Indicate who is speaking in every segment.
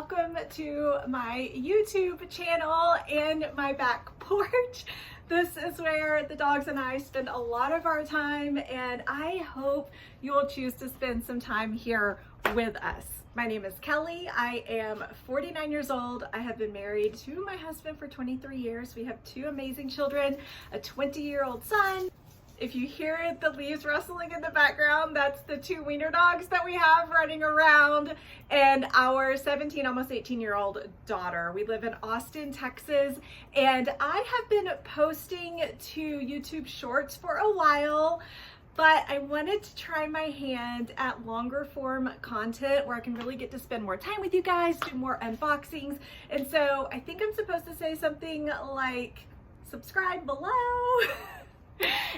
Speaker 1: welcome to my YouTube channel and my back porch. This is where the dogs and I spend a lot of our time, and I hope you will choose to spend some time here with us. My name is Kelly. I am 49 years old. I have been married to my husband for 23 years. We have two amazing children, a 20-year-old son. If you hear the leaves rustling in the background, that's the two wiener dogs that we have running around, and our 17, almost 18-year-old daughter. We live in Austin, Texas, and I have been posting to YouTube Shorts for a while, but I wanted to try my hand at longer form content where I can really get to spend more time with you guys, do more unboxings. And so I think I'm supposed to say something like, subscribe below.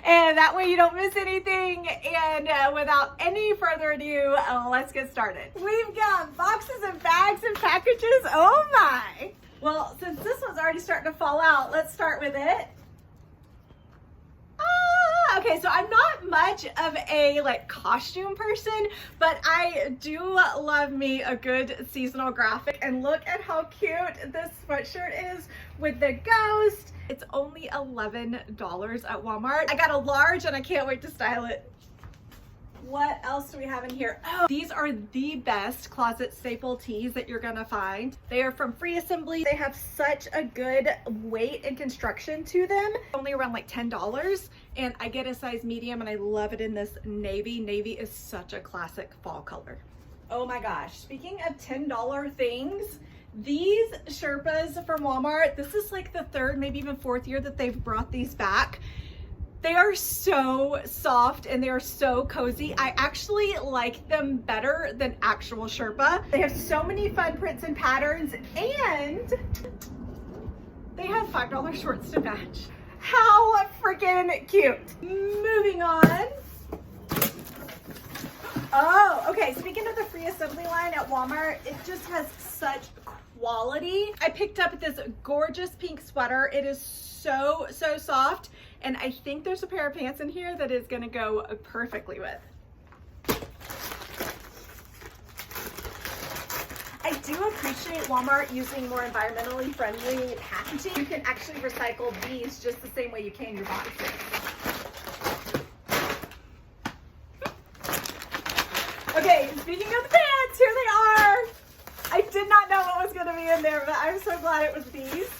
Speaker 1: And that way you don't miss anything. And without any further ado, let's get started. We've got boxes and bags and packages. Oh my. Well, since this one's already starting to fall out, let's start with it. Okay, so I'm not much of a costume person, but I do love me a good seasonal graphic. And look at how cute this sweatshirt is with the ghost. It's only $11 at Walmart. I got a large and I can't wait to style it. What else do we have in here? Oh, these are the best closet staple tees that you're gonna find. They are from Free Assembly. They have such a good weight and construction to them. Only around like $10, and I get a size medium and I love it in this navy. Navy is such a classic fall color. Oh my gosh, speaking of $10 things, these Sherpas from Walmart, this is like the third, maybe even fourth year that they've brought these back. They are so soft and they are so cozy. I actually like them better than actual Sherpa. They have so many fun prints and patterns, and they have $5 shorts to match. How freaking cute. Moving on. Oh, okay, speaking of the Free Assembly line at Walmart, it just has such quality. I picked up this gorgeous pink sweater. It is so soft, and I think there's a pair of pants in here that is gonna go perfectly with. I do appreciate Walmart using more environmentally friendly packaging. You can actually recycle these just the same way you can your boxes. Okay, speaking of the pants, here they are. I did not know what was gonna be in there, but I'm so glad it was these.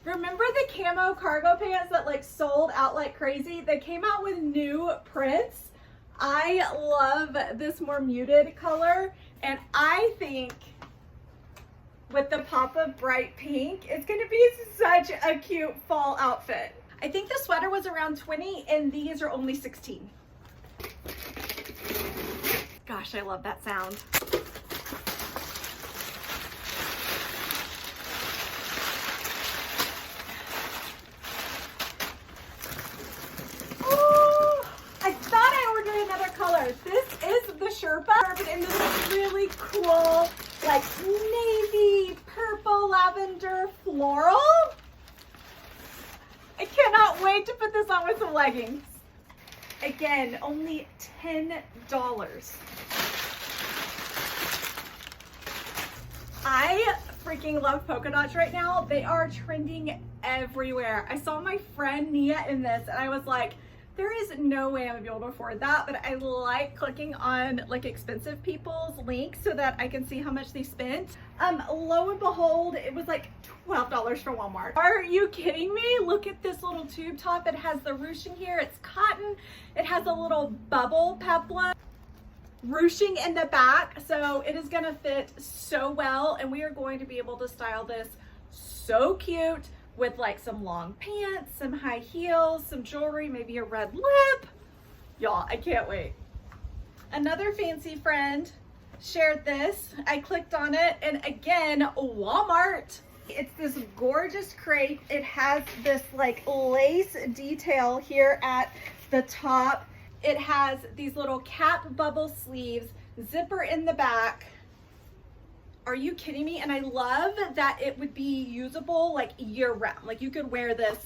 Speaker 1: Remember the camo cargo pants that sold out like crazy? They came out with new prints. I love this more muted color, and I think with the pop of bright pink, it's gonna be such a cute fall outfit. I think the sweater was around 20 and these are only 16. Gosh, I love that sound. This is the Sherpa in this really cool navy, purple, lavender floral. I cannot wait to put this on with some leggings. Again, only $10. I freaking love polka dots right now. They are trending everywhere. I saw my friend Nia in this and I was like, there is no way I'm gonna be able to afford that, but I like clicking on expensive people's links so that I can see how much they spent. Lo and behold, it was like $12 from Walmart. Are you kidding me? Look at this little tube top. It has the ruching here. It's cotton. It has a little bubble peplum ruching in the back, so it is gonna fit so well, and we are going to be able to style this so cute with some long pants, some high heels, some jewelry, maybe a red lip. Y'all, I can't wait. Another fancy friend shared this. I clicked on it, and again, Walmart. It's this gorgeous crepe. It has this lace detail here at the top. It has these little cap bubble sleeves, zipper in the back. Are you kidding me? And I love that it would be usable year round. You could wear this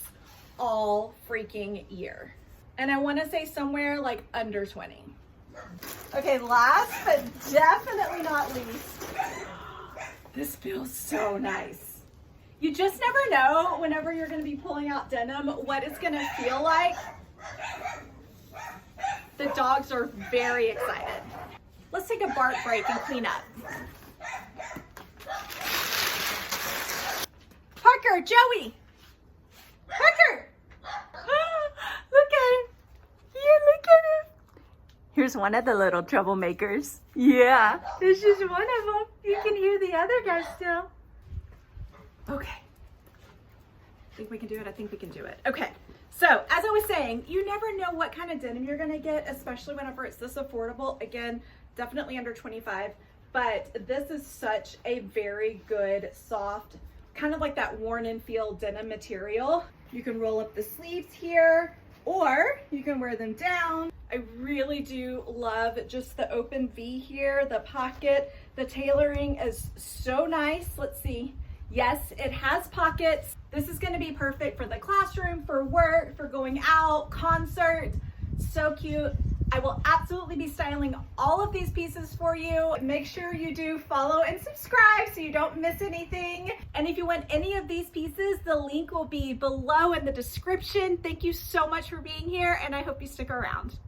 Speaker 1: all freaking year. And I want to say somewhere under 20. Okay, last but definitely not least, This feels so nice. You just never know whenever you're gonna be pulling out denim what it's gonna feel like. The dogs are very excited. Let's take a bark break and clean up. Parker, Joey. Parker. Look at him. Yeah, look at him. Here's one of the little troublemakers. Yeah, there's just one of them. You can hear the other guy still. Okay. I think we can do it. I think we can do it. Okay. So, as I was saying, you never know what kind of denim you're going to get, especially whenever it's this affordable. Again, definitely under 25, but this is such a very good, soft, kind of like that worn and feel denim material. You can roll up the sleeves here, or you can wear them down. I really do love just the open V here, the pocket. The tailoring is so nice. Let's see. Yes, it has pockets. This is going to be perfect for the classroom, for work, for going out, concert. So cute. I will absolutely be styling all of these pieces for you. Make sure you do follow and subscribe so you don't miss anything. And if you want any of these pieces, the link will be below in the description. Thank you so much for being here, and I hope you stick around.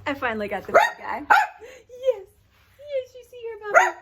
Speaker 1: I finally got the big guy. Yes, yes, you see your mama.